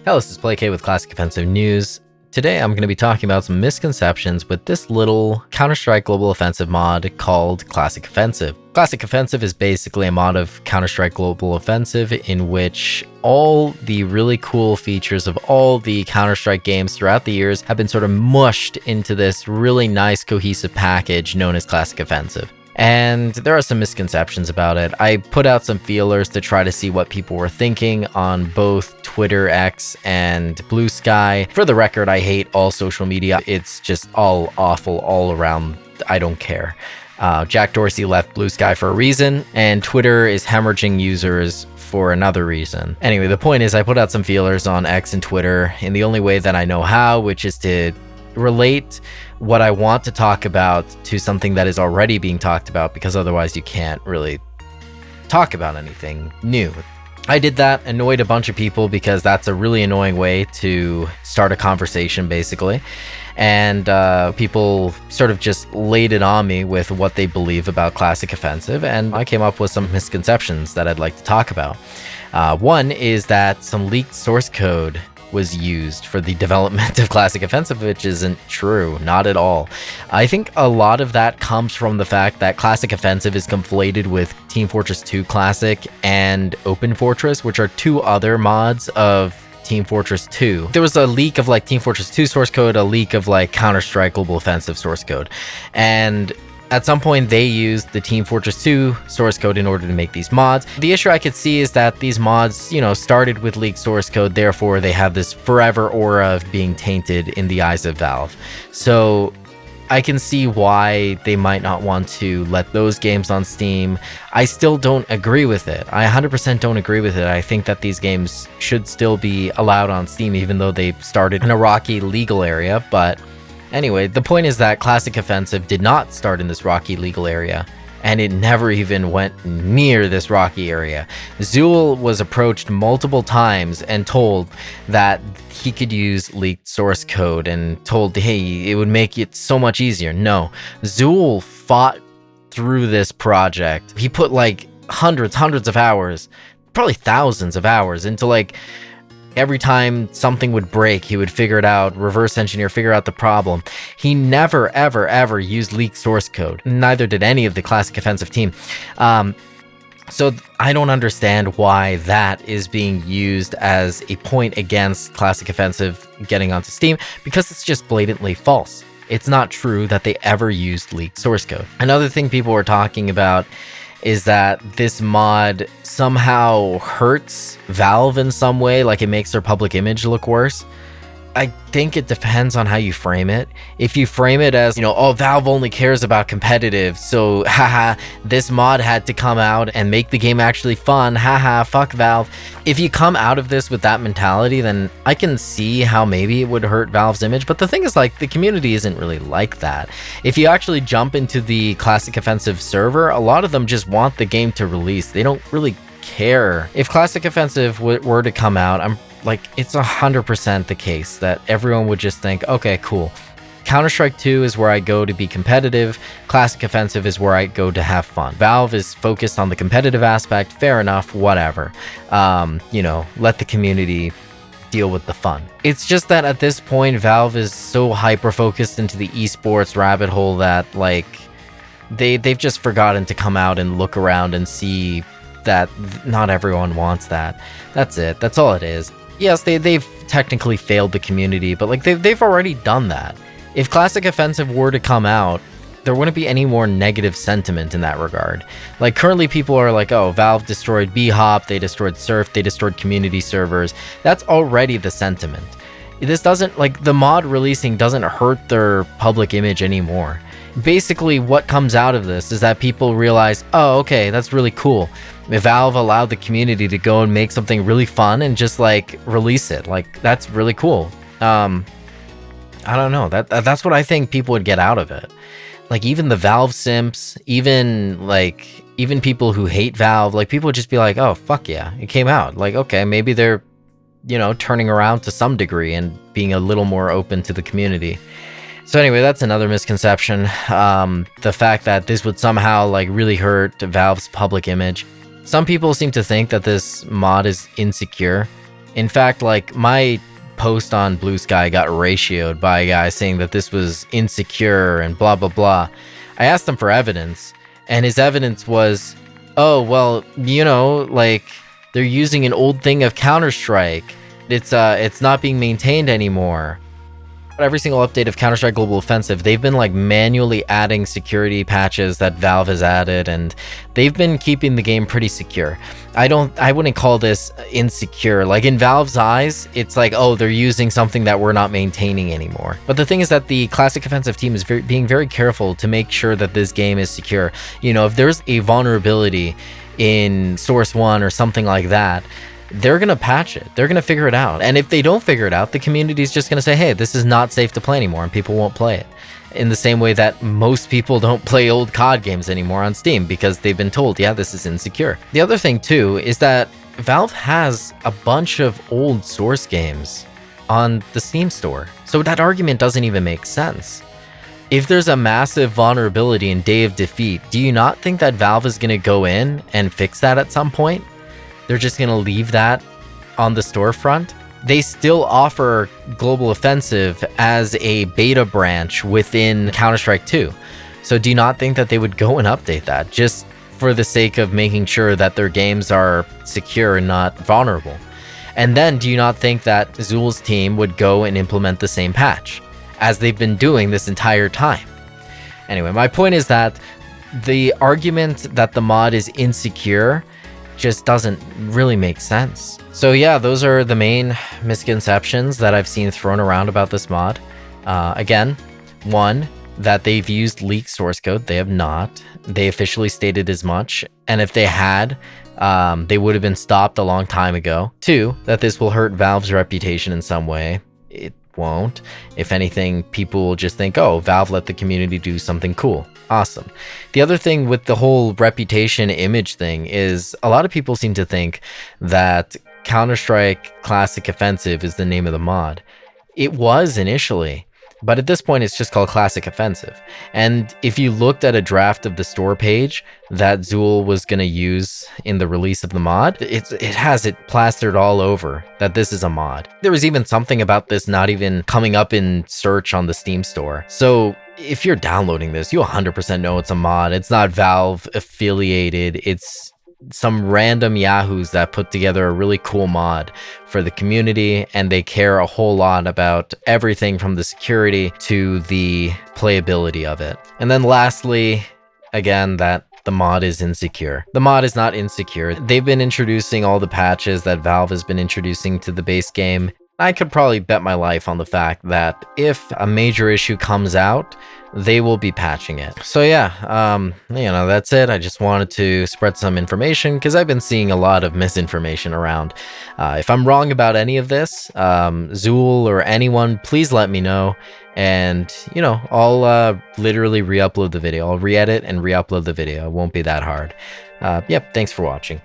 Hello, this is PlayK with Classic Offensive News. Today I'm going to be talking about some misconceptions with this little Counter-Strike Global Offensive mod called Classic Offensive. Classic Offensive is basically a mod of Counter-Strike Global Offensive in which all the really cool features of all the Counter-Strike games throughout the years have been sort of mushed into this really nice cohesive package known as Classic Offensive. And there are some misconceptions about it. I put out some feelers to try to see what people were thinking on both Twitter, X, and Blue Sky. For the record, I hate all social media. It's just all awful all around. I don't care. Jack Dorsey left Blue Sky for a reason, and Twitter is hemorrhaging users for another reason. Anyway, the point is I put out some feelers on X and Twitter in the only way that I know how, which is to relate what I want to talk about to something that is already being talked about, because otherwise you can't really talk about anything new. I did that, annoyed a bunch of people because that's a really annoying way to start a conversation basically. And people sort of just laid it on me with what they believe about Classic Offensive, and I came up with some misconceptions that I'd like to talk about. One is that some leaked source code was used for the development of Classic Offensive, which isn't true, not at all. I think a lot of that comes from the fact that Classic Offensive is conflated with Team Fortress 2 Classic and Open Fortress, which are two other mods of Team Fortress 2. There was a leak of like Team Fortress 2 source code, a leak of like Counter-Strike Global Offensive source code, and at some point, they used the Team Fortress 2 source code in order to make these mods. The issue I could see is that these mods, started with leaked source code, therefore they have this forever aura of being tainted in the eyes of Valve. So I can see why they might not want to let those games on Steam. I still don't agree with it. I 100% don't agree with it. I think that these games should still be allowed on Steam, even though they started in a rocky legal area, but anyway, the point is that Classic Offensive did not start in this rocky legal area, and it never even went near this rocky area. Zool was approached multiple times and told that he could use leaked source code and told, hey, it would make it so much easier. No, Zool fought through this project. He put like hundreds of hours, probably thousands of hours into like every time something would break, he would figure it out, reverse engineer, figure out the problem. He never, ever used leaked source code. Neither did any of the Classic Offensive team. So I don't understand why that is being used as a point against Classic Offensive getting onto Steam, because it's just blatantly false. It's not true that they ever used leaked source code. Another thing people were talking about is that this mod somehow hurts Valve in some way, like it makes their public image look worse. I think it depends on how you frame it. If you frame it as, oh, Valve only cares about competitive, so haha, this mod had to come out and make the game actually fun, haha, fuck Valve. If you come out of this with that mentality, then I can see how maybe it would hurt Valve's image, but the thing is, like, the community isn't really like that. If you actually jump into the Classic Offensive server, a lot of them just want the game to release. They don't really care. If Classic Offensive were to come out, it's 100% the case that everyone would just think, okay, cool. Counter-Strike 2 is where I go to be competitive. Classic Offensive is where I go to have fun. Valve is focused on the competitive aspect. Fair enough, whatever. Let the community deal with the fun. It's just that at this point, Valve is so hyper-focused into the esports rabbit hole that, they've just forgotten to come out and look around and see that not everyone wants that. That's it. That's all it is. Yes, they've technically failed the community, but they've already done that. If Classic Offensive were to come out, there wouldn't be any more negative sentiment in that regard. Currently people are like, oh, Valve destroyed Bhop, they destroyed Surf, they destroyed community servers. That's already the sentiment. This doesn't, the mod releasing doesn't hurt their public image anymore. Basically, what comes out of this is that people realize, oh, okay, that's really cool. If Valve allowed the community to go and make something really fun and just release it, that's really cool. I don't know. That's what I think people would get out of it. Even the Valve simps, even people who hate Valve, people would just be like, oh, fuck yeah, it came out. Okay, maybe they're, turning around to some degree and being a little more open to the community. So anyway, that's another misconception. The fact that this would somehow really hurt Valve's public image. Some people seem to think that this mod is insecure. In fact, like, my post on Blue Sky got ratioed by a guy saying that this was insecure and blah blah blah. I asked him for evidence, and his evidence was, oh well, you know, like, they're using an old thing of Counter-Strike. It's not being maintained anymore. Every single update of Counter-Strike Global Offensive, they've been like manually adding security patches that Valve has added, and they've been keeping the game pretty secure. I wouldn't call this insecure. Like, in Valve's eyes, it's like, oh, they're using something that we're not maintaining anymore. But the thing is that the Classic Offensive team is being very careful to make sure that this game is secure. You know, if there's a vulnerability in Source 1 or something like that, they're going to patch it. They're going to figure it out. And if they don't figure it out, the community is just going to say, hey, this is not safe to play anymore, and people won't play it. In the same way that most people don't play old COD games anymore on Steam because they've been told, yeah, this is insecure. The other thing too is that Valve has a bunch of old Source games on the Steam store. So that argument doesn't even make sense. If there's a massive vulnerability in Day of Defeat, do you not think that Valve is going to go in and fix that at some point? They're just going to leave that on the storefront? They still offer Global Offensive as a beta branch within Counter-Strike 2. So do you not think that they would go and update that just for the sake of making sure that their games are secure and not vulnerable? And then do you not think that Zool's team would go and implement the same patch as they've been doing this entire time? Anyway, my point is that the argument that the mod is insecure just doesn't really make sense. So yeah, those are the main misconceptions that I've seen thrown around about this mod. Again, one, that they've used leaked source code. They have not. They officially stated as much, and if they had, they would have been stopped a long time ago. Two, that this will hurt Valve's reputation in some way. It won't. If anything, people will just think, oh, Valve let the community do something cool. Awesome. The other thing with the whole reputation image thing is a lot of people seem to think that Counter-Strike Classic Offensive is the name of the mod. It was initially, but at this point it's just called Classic Offensive. And if you looked at a draft of the store page that Zool was going to use in the release of the mod, it has it plastered all over that this is a mod. There was even something about this not even coming up in search on the Steam store. So if you're downloading this, you 100% know it's a mod. It's not Valve affiliated. It's some random yahoos that put together a really cool mod for the community, and they care a whole lot about everything from the security to the playability of it. And then lastly, again, that the mod is insecure. The mod is not insecure. They've been introducing all the patches that Valve has been introducing to the base game. I could probably bet my life on the fact that if a major issue comes out, they will be patching it. So yeah, you know, that's it. I just wanted to spread some information because I've been seeing a lot of misinformation around. If I'm wrong about any of this, Zool or anyone, please let me know. And, you know, I'll literally re-upload the video. I'll re-edit and re-upload the video. It won't be that hard. Yep, thanks for watching.